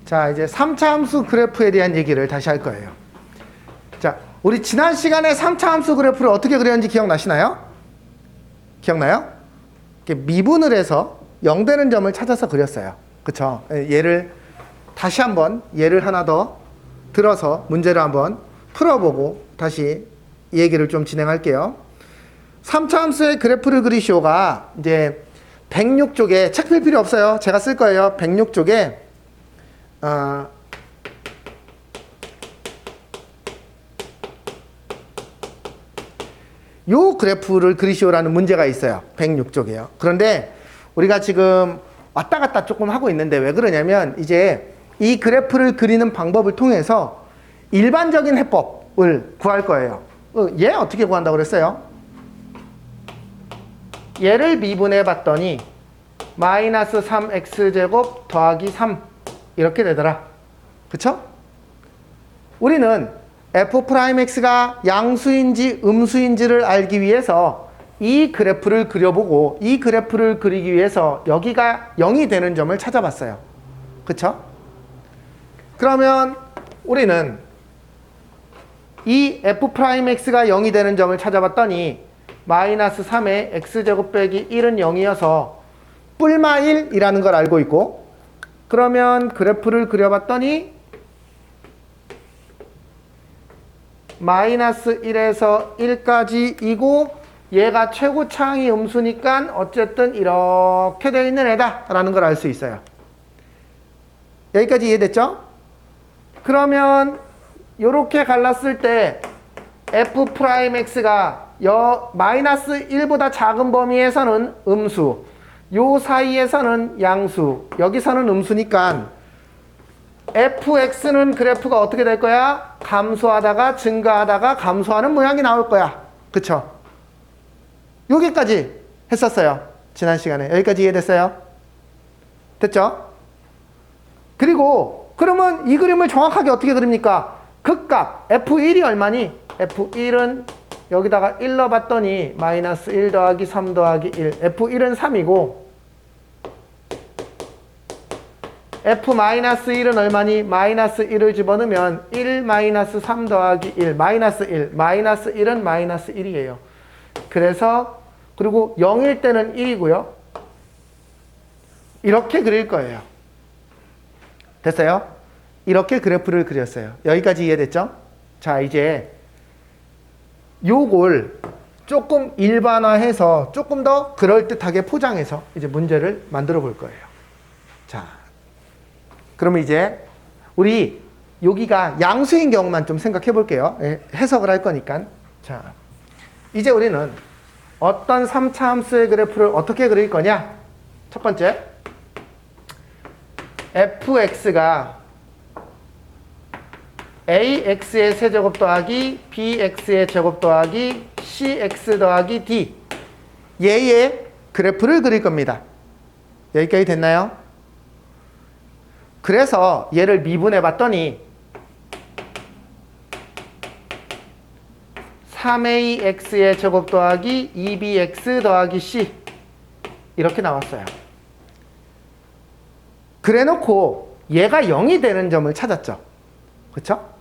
자, 이제 3차 함수 그래프에 대한 얘기를 다시 할 거예요. 자, 우리 지난 시간에 3차 함수 그래프를 어떻게 그렸는지 기억나시나요? 기억나요? 이렇게 미분을 해서 0 되는 점을 찾아서 그렸어요. 그쵸? 얘를 다시 한번 예를 하나 더 들어서 문제를 한번 풀어보고 다시 얘기를 좀 진행할게요. 3차 함수의 그래프를 그리시오가 이제 106쪽에 책 필 필요 없어요. 제가 쓸 거예요. 106쪽에 요 그래프를 그리시오라는 문제가 있어요. 106쪽에요. 그런데 우리가 지금 왔다 갔다 조금 하고 있는데 왜 그러냐면 이제 이 그래프를 그리는 방법을 통해서 일반적인 해법을 구할 거예요. 얘 어떻게 구한다고 그랬어요? 얘를 미분해 봤더니 마이너스 3x제곱 더하기 3 이렇게 되더라. 그쵸? 우리는 f'x가 양수인지 음수인지를 알기 위해서 이 그래프를 그려보고 이 그래프를 그리기 위해서 여기가 0이 되는 점을 찾아봤어요. 그쵸? 그러면 우리는 이 f'x가 0이 되는 점을 찾아봤더니 마이너스 3의 x제곱 빼기 1은 0이어서 뿔마 1이라는 걸 알고 있고, 그러면 그래프를 그려봤더니 마이너스 1에서 1까지이고 얘가 최고차항이 음수니까 어쨌든 이렇게 되어 있는 애다 라는 걸 알 수 있어요. 여기까지 이해됐죠? 그러면 이렇게 갈랐을 때 f'x가 마이너스 1보다 작은 범위에서는 음수, 요 사이에서는 양수, 여기서는 음수니까 fx는 그래프가 어떻게 될 거야? 감소하다가 증가하다가 감소하는 모양이 나올 거야. 그쵸? 여기까지 했었어요. 지난 시간에. 여기까지 이해됐어요? 됐죠? 그리고 그러면 이 그림을 정확하게 어떻게 그립니까? 극값 f1이 얼마니? f1은 여기다가 1 넣어봤더니 마이너스 1 더하기 3 더하기 1. f1은 3이고 f-1은 얼마니? 마이너스 1을 집어넣으면 1 마이너스 3 더하기 1. 마이너스 1. 마이너스 1은 마이너스 1이에요. 그래서 그리고 0일 때는 1이고요. 이렇게 그릴 거예요. 됐어요? 이렇게 그래프를 그렸어요. 여기까지 이해됐죠? 자, 이제 요걸 조금 일반화해서 조금 더 그럴듯하게 포장해서 이제 문제를 만들어 볼 거예요. 자, 그러면 이제 우리 여기가 양수인 경우만 좀 생각해 볼게요. 해석을 할 거니까. 자, 이제 우리는 어떤 3차 함수의 그래프를 어떻게 그릴 거냐? 첫 번째, fx가 ax의 세제곱 더하기 bx의 제곱 더하기 cx 더하기 d, 얘의 그래프를 그릴 겁니다. 여기까지 됐나요? 그래서 얘를 미분해 봤더니 3ax의 제곱 더하기 2bx 더하기 c 이렇게 나왔어요. 그래 놓고 얘가 0이 되는 점을 찾았죠. 그쵸?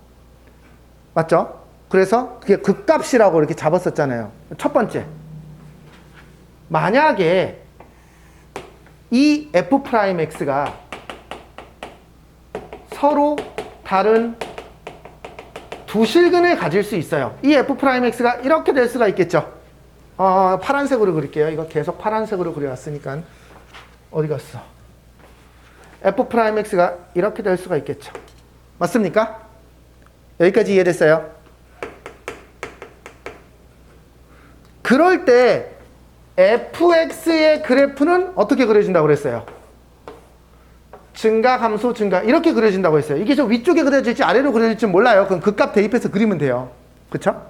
맞죠? 그래서 그게 극값이라고 이렇게 잡았었잖아요. 첫 번째, 만약에 이 f'x가 서로 다른 두 실근을 가질 수 있어요. 이 f'x가 이렇게 될 수가 있겠죠. 파란색으로 그릴게요. 이거 계속 파란색으로 그려왔으니까. 어디 갔어? f'x가 이렇게 될 수가 있겠죠. 맞습니까? 여기까지 이해됐어요? 그럴 때 fx의 그래프는 어떻게 그려진다고 그랬어요? 증가, 감소, 증가 이렇게 그려진다고 했어요. 이게 저 위쪽에 그려질지 아래로 그려질지 몰라요. 그럼 극값 대입해서 그리면 돼요. 그쵸?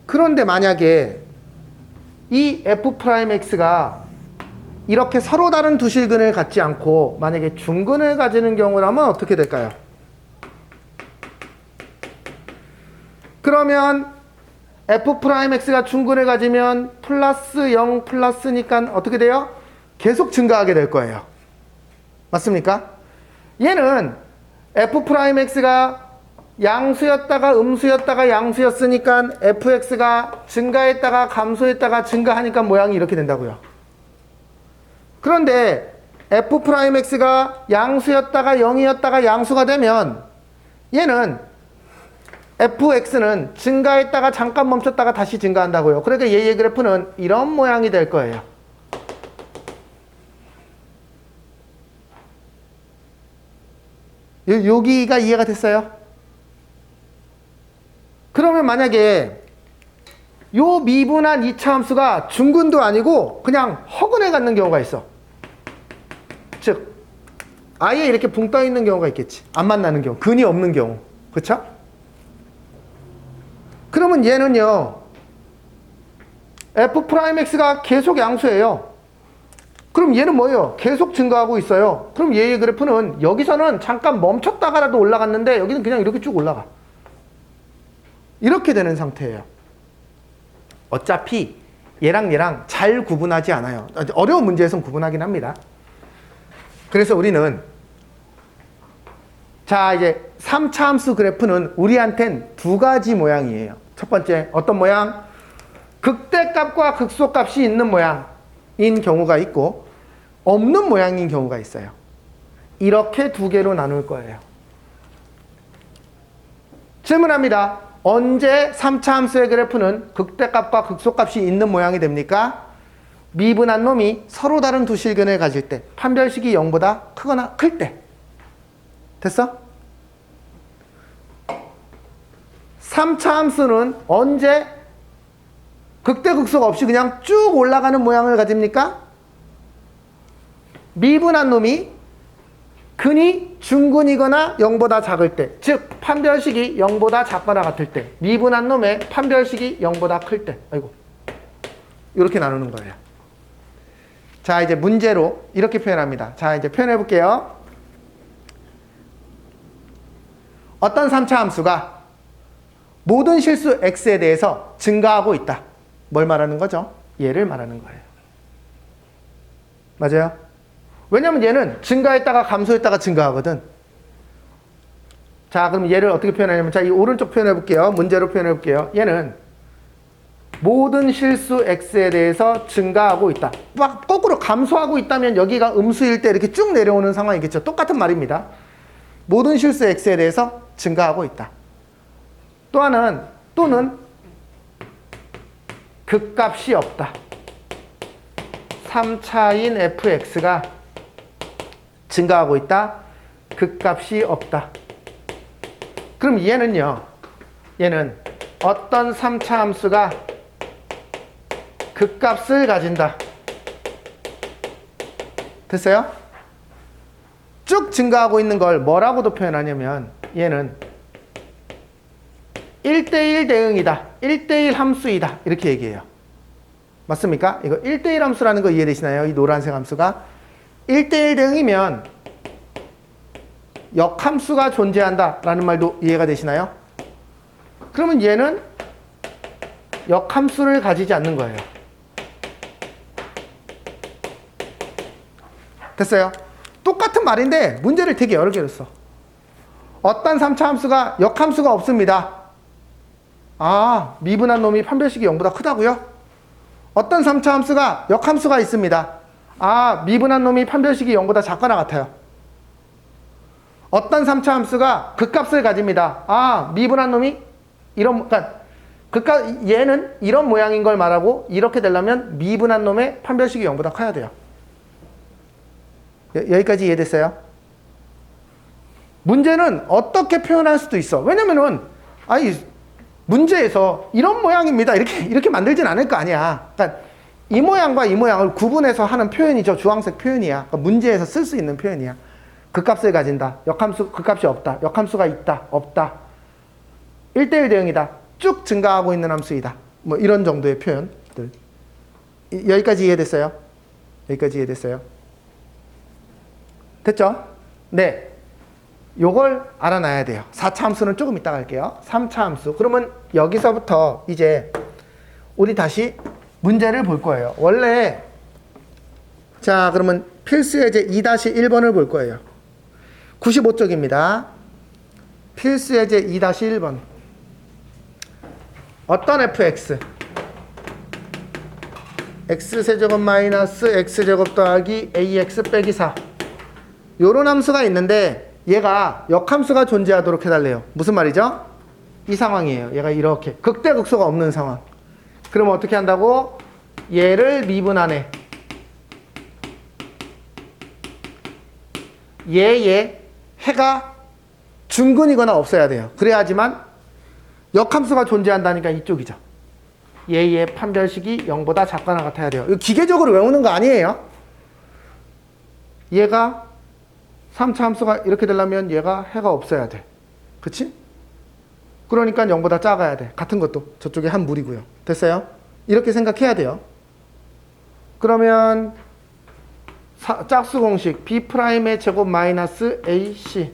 그런데 만약에 이 f'x가 이렇게 서로 다른 두 실근을 갖지 않고 만약에 중근을 가지는 경우라면 어떻게 될까요? 그러면 f'x가 중근을 가지면 플러스 0 플러스니까 어떻게 돼요? 계속 증가하게 될 거예요. 맞습니까? 얘는 f'x가 양수였다가 음수였다가 양수였으니까 fx가 증가했다가 감소했다가 증가하니까 모양이 이렇게 된다고요. 그런데 f'x가 양수였다가 0이었다가 양수가 되면 얘는 fx는 증가했다가 잠깐 멈췄다가 다시 증가한다고요. 그러니까 얘의 그래프는 이런 모양이 될 거예요. 여기가 이해가 됐어요? 그러면 만약에 요 미분한 2차 함수가 중근도 아니고 그냥 허근에 갖는 경우가 있어. 즉 아예 이렇게 붕 떠 있는 경우가 있겠지. 안 만나는 경우, 근이 없는 경우. 그쵸? 그러면 얘는요 f'x가 계속 양수예요. 그럼 얘는 뭐예요? 계속 증가하고 있어요. 그럼 얘의 그래프는 여기서는 잠깐 멈췄다가라도 올라갔는데 여기는 그냥 이렇게 쭉 올라가. 이렇게 되는 상태예요. 어차피 얘랑 잘 구분하지 않아요. 어려운 문제에선 구분하긴 합니다. 그래서 우리는 자 이제 3차 함수 그래프는 우리한텐 두 가지 모양이에요. 첫 번째 어떤 모양? 극대값과 극소값이 있는 모양인 경우가 있고 없는 모양인 경우가 있어요. 이렇게 두 개로 나눌 거예요. 질문합니다. 언제 3차 함수의 그래프는 극대값과 극소값이 있는 모양이 됩니까? 미분한 놈이 서로 다른 두 실근을 가질 때, 판별식이 0보다 크거나 클 때. 됐어? 3차 함수는 언제 극대 극소가 없이 그냥 쭉 올라가는 모양을 가집니까? 미분한 놈이 근이 중근이거나 0보다 작을 때, 즉 판별식이 0보다 작거나 같을 때, 미분한 놈의 판별식이 0보다 클 때. 아이고, 이렇게 나누는 거예요. 자, 이제 문제로 이렇게 표현합니다. 자, 이제 표현해 볼게요. 어떤 3차 함수가 모든 실수 x에 대해서 증가하고 있다. 뭘 말하는 거죠? 얘를 말하는 거예요. 맞아요? 왜냐면 얘는 증가했다가 감소했다가 증가하거든. 자, 그럼 얘를 어떻게 표현하냐면, 자, 이 오른쪽 표현해 볼게요. 문제로 표현해 볼게요. 얘는 모든 실수 x에 대해서 증가하고 있다. 막 거꾸로 감소하고 있다면 여기가 음수일 때 이렇게 쭉 내려오는 상황이겠죠. 똑같은 말입니다. 모든 실수 x에 대해서 증가하고 있다. 또 하나는 또는 극값이 없다. 3차인 fx가 증가하고 있다. 극값이 없다. 그럼 얘는요. 얘는 어떤 3차 함수가 극값을 가진다. 됐어요? 쭉 증가하고 있는 걸 뭐라고도 표현하냐면 얘는 1대1 대응이다. 1대1 함수이다. 이렇게 얘기해요. 맞습니까? 이거 1대1 함수라는 거 이해되시나요? 이 노란색 함수가 1대1 대응이면 역함수가 존재한다 라는 말도 이해가 되시나요? 그러면 얘는 역함수를 가지지 않는 거예요. 됐어요? 똑같은 말인데 문제를 되게 여러 개로 써. 어떤 3차 함수가 역함수가 없습니다. 아, 미분한 놈이 판별식이 0보다 크다고요? 어떤 3차 함수가 역함수가 있습니다. 아, 미분한 놈이 판별식이 0보다 작거나 같아요. 어떤 3차 함수가 극값을 가집니다. 아, 미분한 놈이 이런, 그러니까 얘는 이런 모양인 걸 말하고 이렇게 되려면 미분한 놈의 판별식이 0보다 커야 돼요. 여기까지 이해됐어요? 문제는 어떻게 표현할 수도 있어. 왜냐면은 아니 문제에서 이런 모양입니다. 이렇게 만들진 않을 거 아니야. 그러니까 이 모양과 이 모양을 구분해서 하는 표현이죠. 주황색 표현이야. 그러니까 문제에서 쓸 수 있는 표현이야. 극값을 가진다. 역함수, 극값이 없다. 역함수가 있다. 없다. 1대1 대응이다. 쭉 증가하고 있는 함수이다. 뭐 이런 정도의 표현들. 여기까지 이해됐어요? 여기까지 이해됐어요? 됐죠? 네. 요걸 알아놔야 돼요. 4차 함수는 조금 이따가 할게요. 3차 함수. 그러면 여기서부터 이제 우리 다시 문제를 볼 거예요. 원래 자, 그러면 필수 예제 2-1번을 볼 거예요. 95쪽입니다. 필수 예제 2-1번. 어떤 fx? x세제곱 마이너스 x제곱 더하기 ax 빼기 4. 요런 함수가 있는데 얘가 역함수가 존재하도록 해달래요. 무슨 말이죠? 이 상황이에요. 얘가 이렇게 극대극소가 없는 상황. 그러면 어떻게 한다고? 얘를 미분하네. 얘의 해가 중근이거나 없어야 돼요. 그래야지만 역함수가 존재한다니까 이쪽이죠. 얘의 판별식이 0보다 작거나 같아야 돼요. 이거 기계적으로 외우는 거 아니에요. 얘가 3차 함수가 이렇게 되려면 얘가 해가 없어야 돼. 그치? 그러니까 0보다 작아야 돼. 같은 것도 저쪽에 한 물이고요. 됐어요? 이렇게 생각해야 돼요. 그러면 짝수 공식 B'의 제곱 마이너스 AC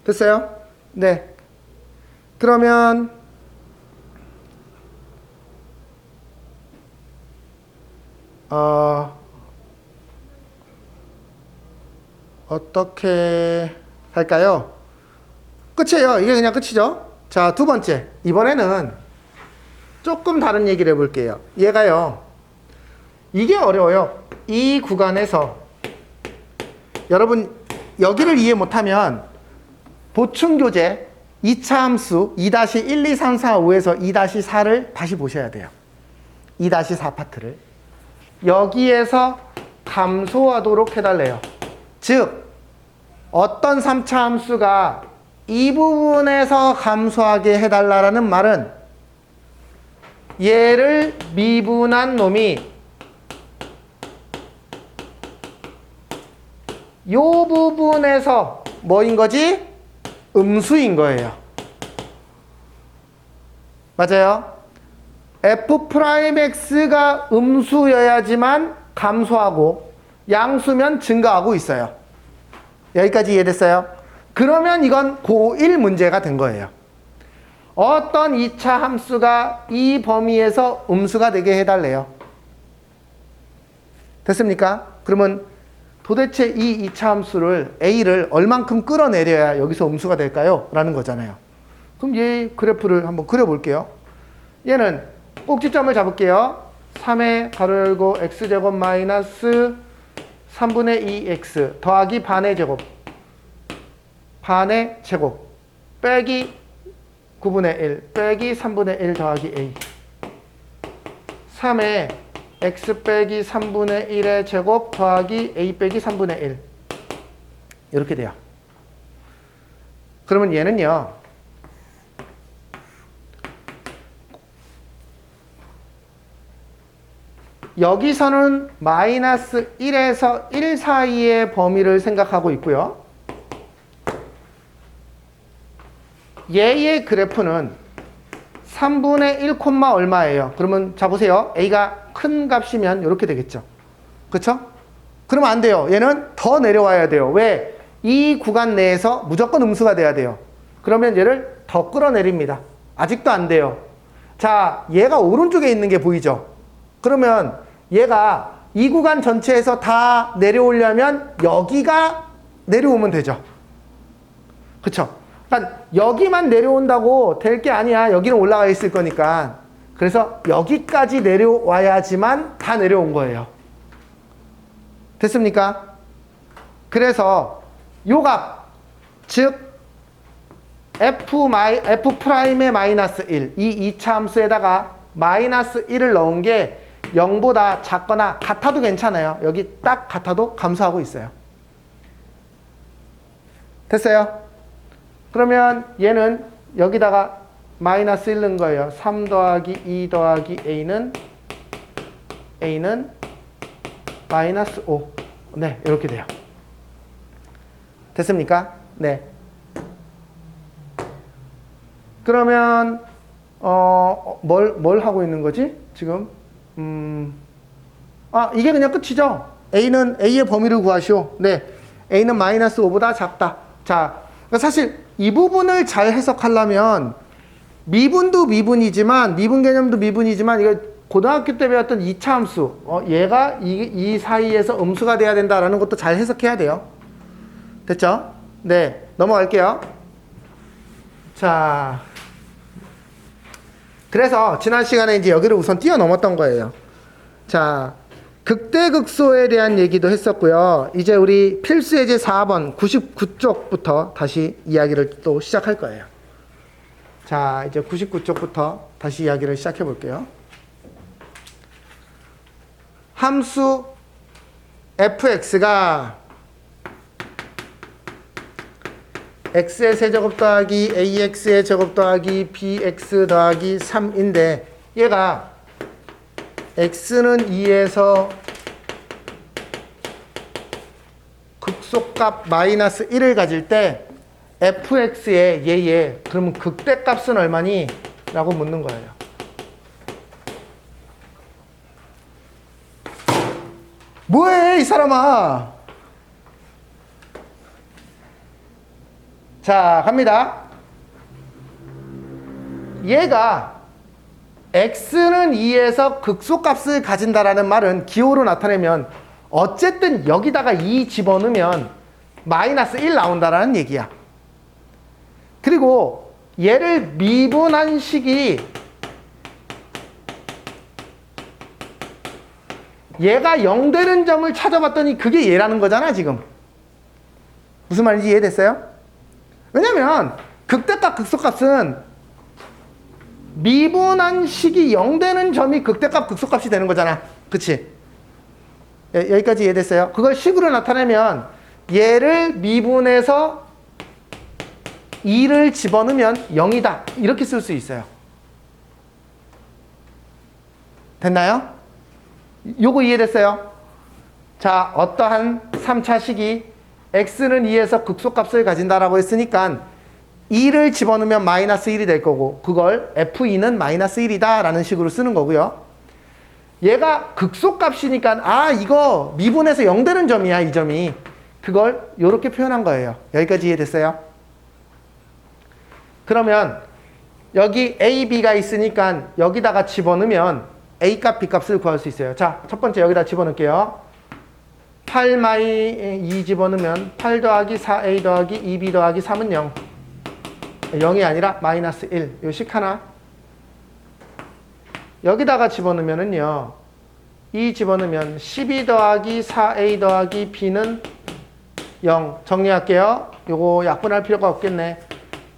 됐어요? 네. 그러면 어떻게 할까요? 끝이에요. 이게 그냥 끝이죠. 자, 두 번째. 이번에는 조금 다른 얘기를 해볼게요. 얘가요. 이게 어려워요. 이 구간에서 여러분 여기를 이해 못하면 보충교재 2차 함수 2-1, 2, 3, 4, 5에서 2-4를 다시 보셔야 돼요. 2-4 파트를. 여기에서 감소하도록 해달래요. 즉 어떤 3차 함수가 이 부분에서 감소하게 해달라는 말은 얘를 미분한 놈이 이 부분에서 뭐인 거지? 음수인 거예요. 맞아요? f'x가 음수여야지만 감소하고 양수면 증가하고 있어요. 여기까지 이해됐어요? 그러면 이건 고1 문제가 된 거예요. 어떤 2차 함수가 이 범위에서 음수가 되게 해달래요. 됐습니까? 그러면 도대체 이 2차 함수를 A를 얼만큼 끌어내려야 여기서 음수가 될까요? 라는 거잖아요. 그럼 얘 그래프를 한번 그려볼게요. 얘는 꼭지점을 잡을게요. 3의 가로 열고 x제곱 마이너스 3분의 2x 더하기 반의 제곱 반의 제곱 빼기 9분의 1 빼기 3분의 1 더하기 a 3의 x 빼기 3분의 1의 제곱 더하기 a 빼기 3분의 1 이렇게 돼요. 그러면 얘는요 여기서는 마이너스 1에서 1 사이의 범위를 생각하고 있고요. 얘의 그래프는 3분의 1, 얼마예요? 그러면 자 보세요. a가 큰 값이면 이렇게 되겠죠. 그렇죠? 그러면 안 돼요. 얘는 더 내려와야 돼요. 왜? 이 구간 내에서 무조건 음수가 돼야 돼요. 그러면 얘를 더 끌어내립니다. 아직도 안 돼요. 자, 얘가 오른쪽에 있는 게 보이죠? 그러면 얘가 이 구간 전체에서 다 내려오려면 여기가 내려오면 되죠. 그쵸? 그러니까 여기만 내려온다고 될 게 아니야. 여기는 올라가 있을 거니까. 그래서 여기까지 내려와야지만 다 내려온 거예요. 됐습니까? 그래서 요 값, 즉 F'의 마이너스 1, 이 2차 함수에다가 마이너스 1을 넣은 게 0보다 작거나 같아도 괜찮아요. 여기 딱 같아도 감소하고 있어요. 됐어요? 그러면 얘는 여기다가 마이너스 1 넣은 거예요. 3 더하기 2 더하기 A는 마이너스 5. 네, 이렇게 돼요. 됐습니까? 네. 그러면 뭘 하고 있는 거지? 지금 이게 그냥 끝이죠. A의 범위를 구하시오. 네, A는 마이너스 5보다 작다. 자, 사실 이 부분을 잘 해석하려면 미분도 미분 개념도 미분이지만 이거 고등학교 때 배웠던 2차 함수 얘가 이 사이에서 음수가 돼야 된다라는 것도 잘 해석해야 돼요. 됐죠? 네, 넘어갈게요. 자, 그래서 지난 시간에 이제 여기를 우선 뛰어넘었던 거예요. 자, 극대극소에 대한 얘기도 했었고요. 이제 우리 필수 예제 4번 99쪽부터 다시 이야기를 또 시작할 거예요. 자, 이제 99쪽부터 다시 이야기를 시작해 볼게요. 함수 fx가 x의 세제곱 더하기 ax의 제곱 더하기 bx 더하기 3인데 얘가 x는 2에서 극소값 마이너스 1을 가질 때 fx의 얘의 그러면 극대값은 얼마니? 라고 묻는 거예요. 뭐해 이 사람아. 자, 갑니다. 얘가 x는 2에서 극소값을 가진다라는 말은 기호로 나타내면 어쨌든 여기다가 2 집어넣으면 마이너스 1 나온다라는 얘기야. 그리고 얘를 미분한 식이 얘가 0 되는 점을 찾아봤더니 그게 얘라는 거잖아 지금. 무슨 말인지 이해됐어요? 왜냐면 극대값 극소값은 미분한 식이 0 되는 점이 극대값 극소값이 되는 거잖아. 그치? 여기까지 이해됐어요? 그걸 식으로 나타내면 얘를 미분해서 2를 집어넣으면 0이다. 이렇게 쓸 수 있어요. 됐나요? 요거 이해됐어요? 자, 어떠한 3차 식이 x는 2에서 극소값을 가진다라고 했으니까 2를 집어넣으면 마이너스 1이 될 거고 그걸 f2는 마이너스 1이다 라는 식으로 쓰는 거고요. 얘가 극소값이니까 이거 미분해서 0 되는 점이야 이 점이. 그걸 이렇게 표현한 거예요. 여기까지 이해됐어요? 그러면 여기 a, b가 있으니까 여기다가 집어넣으면 a값, b값을 구할 수 있어요. 자, 첫 번째 여기다 집어넣을게요. 8 마이 2 집어넣으면 8 더하기 4a 더하기 2b 더하기 3은 0. 0이 아니라 마이너스 1. 요 식 하나. 여기다가 집어넣으면은요. 2 집어넣으면 12 더하기 4a 더하기 b는 0. 정리할게요. 요거 약분할 필요가 없겠네.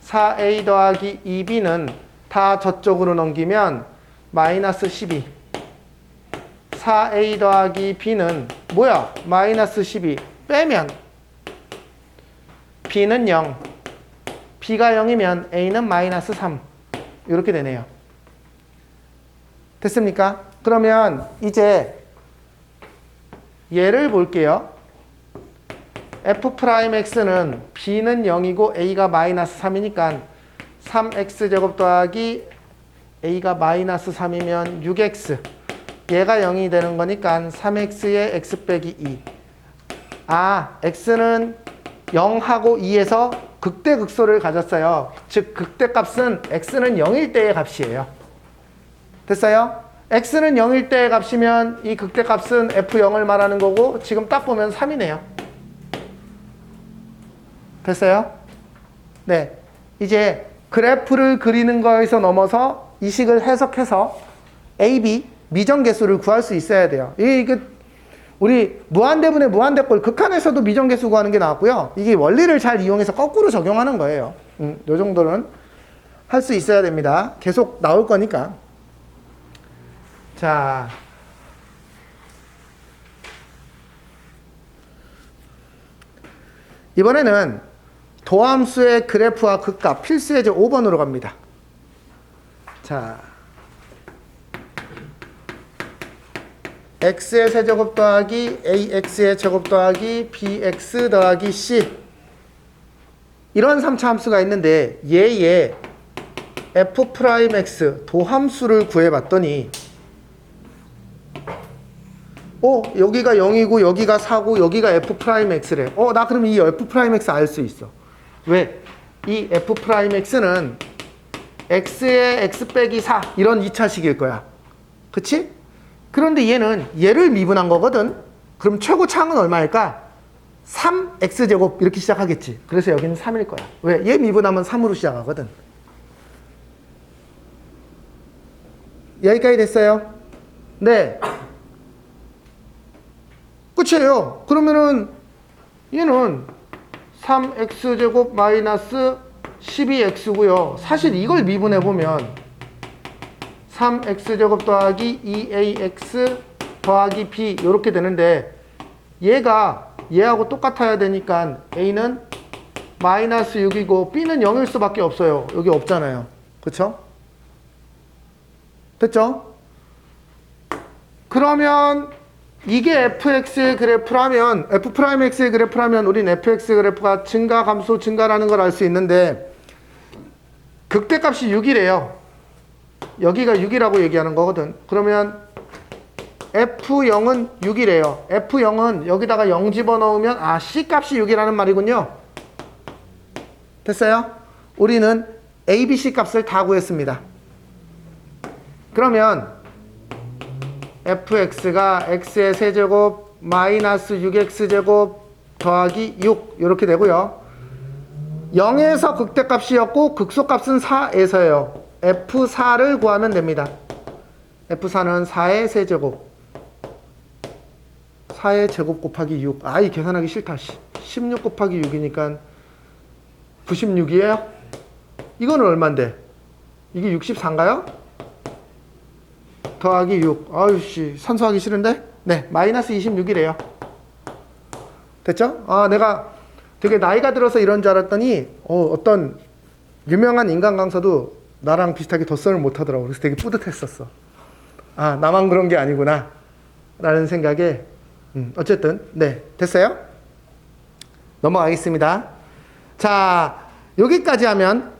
4a 더하기 2b는 다 저쪽으로 넘기면 마이너스 12. 4a 더하기 b는 뭐야? 마이너스 12. 빼면 b는 0. b가 0이면 a는 마이너스 3. 이렇게 되네요. 됐습니까? 그러면 이제 얘를 볼게요. f'x는 b는 0이고 a가 마이너스 3이니까 3x제곱 더하기 a가 마이너스 3이면 6x. 얘가 0이 되는 거니까 3x의 x 빼기 2. x는 0하고 2에서 극대극소를 가졌어요. 즉 극대값은 x는 0일 때의 값이에요. 됐어요? x는 0일 때의 값이면 이 극대값은 f0을 말하는 거고 지금 딱 보면 3이네요. 됐어요? 네. 이제 그래프를 그리는 거에서 넘어서 이 식을 해석해서 a, b 미정계수를 구할 수 있어야 돼요. 이게 우리 무한대분의 무한대꼴 극한에서도 미정계수 구하는 게 나왔고요. 이게 원리를 잘 이용해서 거꾸로 적용하는 거예요. 요 정도는 할 수 있어야 됩니다. 계속 나올 거니까. 자, 이번에는 도함수의 그래프와 극값 필수 예제 5번으로 갑니다. 자, x의 세제곱 더하기 ax의 제곱 더하기 bx 더하기 c 이런 3차 함수가 있는데 얘의 f'x 도함수를 구해봤더니 여기가 0이고 여기가 4고 여기가 f'x래. 나 그럼 이 f'x 알 수 있어. 왜? 이 f'x는 x의 x 빼기 4 이런 2차식일 거야. 그치? 그런데 얘는 얘를 미분한 거거든. 그럼 최고차항은 얼마일까? 3x제곱 이렇게 시작하겠지. 그래서 여기는 3일 거야. 왜? 얘 미분하면 3으로 시작하거든. 여기까지 됐어요? 네. 끝이에요. 그러면은 얘는 3x제곱 마이너스 12x고요. 사실 이걸 미분해보면 3x제곱 더하기 2ax 더하기 b 이렇게 되는데 얘가 얘하고 똑같아야 되니까 a는 마이너스 6이고 b는 0일 수밖에 없어요. 여기 없잖아요. 그쵸? 됐죠? 그러면 이게 fx의 그래프라면 f'x의 그래프라면 우린 fx 그래프가 증가 감소 증가라는 걸 알 수 있는데 극대값이 6이래요. 여기가 6이라고 얘기하는 거거든. 그러면 f0은 6이래요. f0은 여기다가 0 집어넣으면 c값이 6이라는 말이군요. 됐어요? 우리는 a, b, c 값을 다 구했습니다. 그러면 fx가 x의 세제곱 마이너스 6x제곱 더하기 6 이렇게 되고요. 0에서 극대값이었고 극소값은 4에서예요. f4를 구하면 됩니다. f4는 4의 세제곱 4의 제곱 곱하기 6. 이 계산하기 싫다. 16 곱하기 6이니까 96이에요? 이거는 얼만데? 이게 64인가요? 더하기 6. 아유씨, 산수하기 싫은데? 네, 마이너스 26이래요. 됐죠? 내가 되게 나이가 들어서 이런 줄 알았더니, 어떤 유명한 인간 강사도 나랑 비슷하게 덧셈을 못 하더라고. 그래서 되게 뿌듯했었어. 나만 그런 게 아니구나. 라는 생각에, 어쨌든, 네, 됐어요? 넘어가겠습니다. 자, 여기까지 하면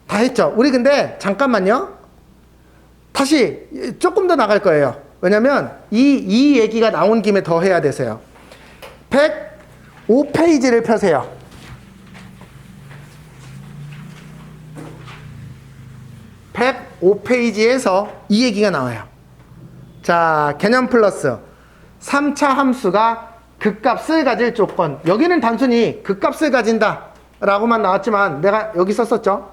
다 했죠? 우리 근데, 잠깐만요. 다시 조금 더 나갈 거예요. 왜냐면 이 얘기가 나온 김에 더 해야 돼서요. 105페이지를 펴세요. 105페이지에서 이 얘기가 나와요. 자, 개념 플러스 3차 함수가 극값을 가질 조건. 여기는 단순히 극값을 가진다 라고만 나왔지만 내가 여기 썼었죠.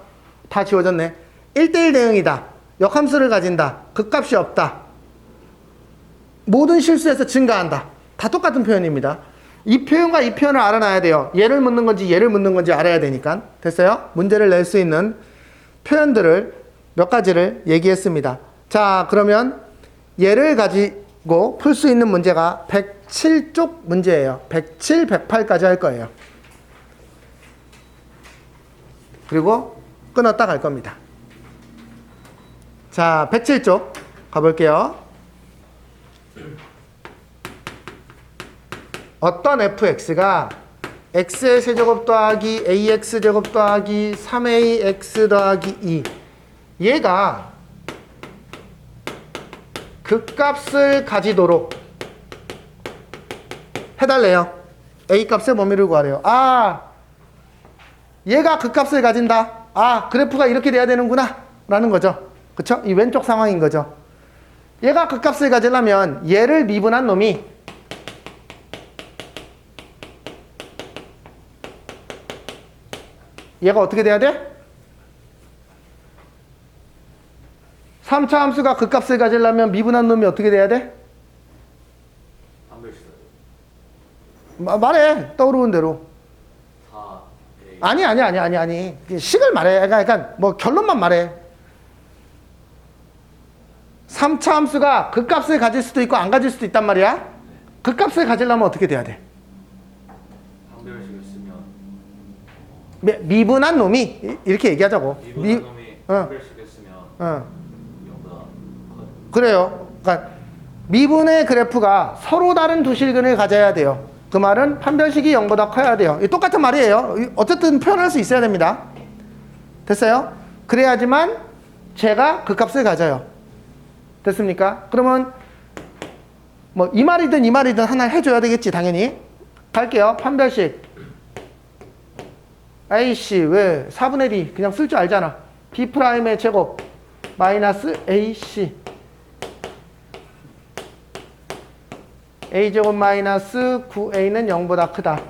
다 지워졌네. 1대1 대응이다. 역함수를 가진다. 극값이 없다. 모든 실수에서 증가한다. 다 똑같은 표현입니다. 이 표현과 이 표현을 알아놔야 돼요. 얘를 묻는 건지 얘를 묻는 건지 알아야 되니까. 됐어요? 문제를 낼 수 있는 표현들을 몇 가지를 얘기했습니다. 자, 그러면 얘를 가지고 풀 수 있는 문제가 107쪽 문제예요. 107, 108까지 할 거예요. 그리고 끊었다 갈 겁니다. 자, 107쪽 가볼게요. 어떤 fx가 x의 세제곱 더하기 ax제곱 더하기 3ax 더하기 2 얘가 극값을 가지도록 해달래요. a값의 범위를 구하래요. 얘가 극값을 가진다. 그래프가 이렇게 돼야 되는구나 라는 거죠. 그쵸? 이 왼쪽 상황인 거죠. 얘가 극값을 가지려면 얘를 미분한 놈이 얘가 어떻게 돼야 돼? 3차 함수가 극값을 가지려면 미분한 놈이 어떻게 돼야 돼? 말해. 떠오르는 대로. 아니. 식을 말해. 그러니까 뭐 결론만 말해. 3차 함수가 극값을 가질 수도 있고 안 가질 수도 있단 말이야. 극값을 가지려면 어떻게 돼야 돼? 방별식을 쓰면 미분한 놈이 이렇게 얘기하자고. 미분한 놈이 방별식을 쓰면 0보다 그래요. 그러니까 미분의 그래프가 서로 다른 두 실근을 가져야 돼요. 그 말은 판별식이 0보다 커야 돼요. 똑같은 말이에요. 어쨌든 표현할 수 있어야 됩니다. 됐어요? 그래야지만 제가 극값을 가져요. 됐습니까? 그러면 뭐 이 말이든 이 말이든 하나 해줘야 되겠지 당연히. 갈게요. 판별식. 아이씨 왜 4분의 1이 그냥 쓸 줄 알잖아. B'의 제곱 마이너스 AC A제곱 마이너스 9A는 0보다 크다.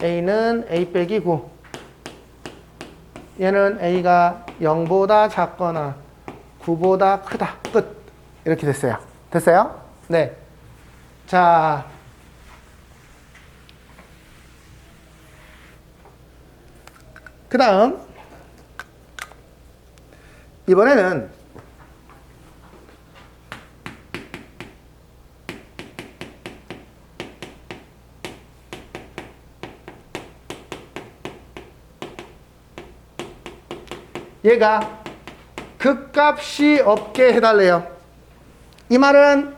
A는 A 빼기 9. 얘는 A가 0보다 작거나 9보다 크다. 끝. 이렇게 됐어요. 됐어요? 네. 자. 그 다음. 이번에는 얘가 극값이 없게 해달래요. 이 말은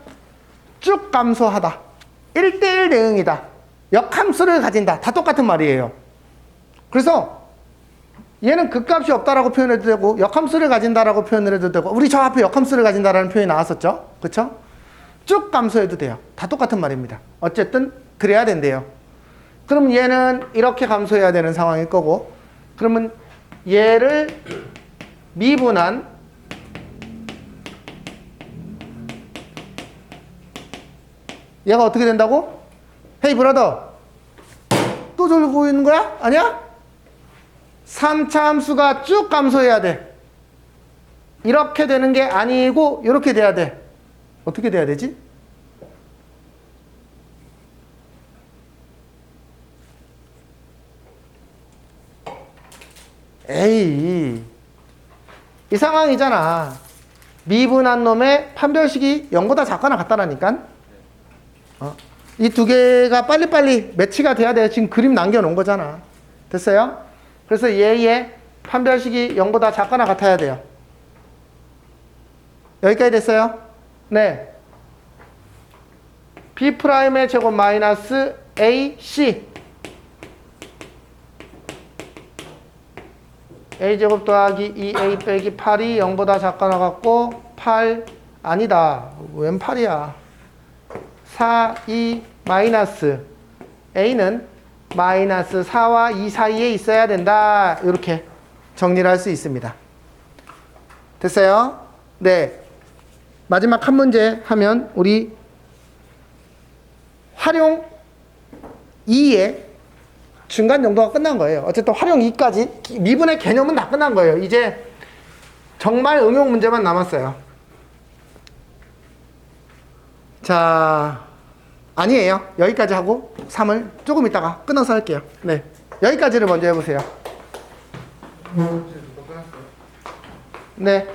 쭉 감소하다. 1대1 대응이다. 역함수를 가진다. 다 똑같은 말이에요. 그래서 얘는 극값이 없다라고 표현해도 되고 역함수를 가진다라고 표현을 해도 되고 우리 저 앞에 역함수를 가진다라는 표현이 나왔었죠. 그렇죠? 쭉 감소해도 돼요. 다 똑같은 말입니다. 어쨌든 그래야 된대요. 그럼 얘는 이렇게 감소해야 되는 상황일 거고 그러면 얘를 미분한 얘가 어떻게 된다고? 헤이 브라더 또 졸고 있는 거야? 아니야? 3차 함수가 쭉 감소해야 돼. 이렇게 되는 게 아니고 이렇게 돼야 돼. 어떻게 돼야 되지? 에이 이 상황이잖아. 미분한 놈의 판별식이 0보다 작거나 같다라니까. 이 두 개가 빨리빨리 매치가 돼야 돼. 지금 그림 남겨놓은 거잖아. 됐어요? 그래서 얘의 판별식이 0보다 작거나 같아야 돼요. 여기까지 됐어요? 네. B'의 제곱 마이너스 AC A제곱 더하기 2A 빼기 8이 0보다 작거나 같고 8 아니다. 웬 8이야. 4, 2 마이너스 A는 마이너스 4와 2 사이에 있어야 된다. 이렇게 정리를 할 수 있습니다. 됐어요? 네. 마지막 한 문제 하면 우리 활용 2의 중간 정도가 끝난 거예요. 어쨌든 활용 2까지 미분의 개념은 다 끝난 거예요. 이제 정말 응용 문제만 남았어요. 자, 아니에요. 여기까지 하고 3을 조금 이따가 끊어서 할게요. 네, 여기까지를 먼저 해보세요. 네.